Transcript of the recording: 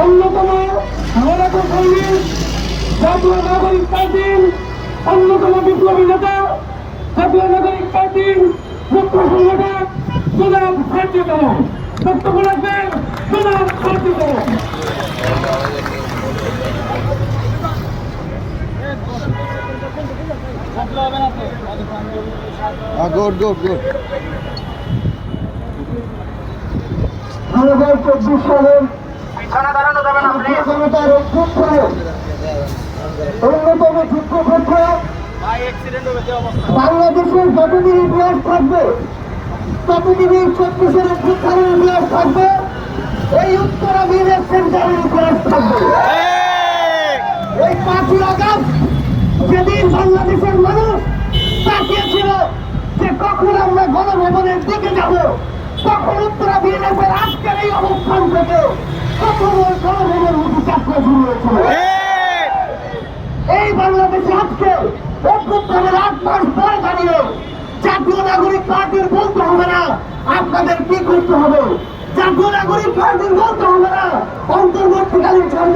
অন্যতম লড়াকু সৈনিক, জাতীয় নাগরিক পার্টির অন্যতম বিপ্লবী নেতা, জাতীয় নাগরিক পার্টির মুখ্য সংগঠক জনাব ফারুক আলম। বক্তব্য রাখবেন জনাব ফারুক আলম। Good. 2024 সালের জনতার অভ্যুত্থানে অন্যতম যুদ্ধক্ষেত্র বাংলাদেশের যতদিন ইতিহাস থাকবে, ততদিনই 24-এর অভ্যুত্থানের ইতিহাস থাকবে, এই উত্তরা মিলের সেন্টারের ইতিহাস থাকবে। এই 5ই আগস্ট যেদিন বাংলাদেশের মানুষ তাকিয়েছিল যে কখন আমরা গণভবনের দিকে যাব, তখন উত্তরা বিএনএফের আজকের এই অবস্থান থেকে প্রথম ওই গণভবনের মুখে যাত্রা শুরু হয়েছিল। এই বাংলাদেশে আজকে অভ্যুত্থানের 8 মাস পর দাঁড়িয়ে জাতীয় নাগরিক পার্টির বলতে হবে না আপনাদের কি করতে হবে, জাতীয় নাগরিক পার্টির বলতে হবে না অন্তর্বর্তীকালীন সরকার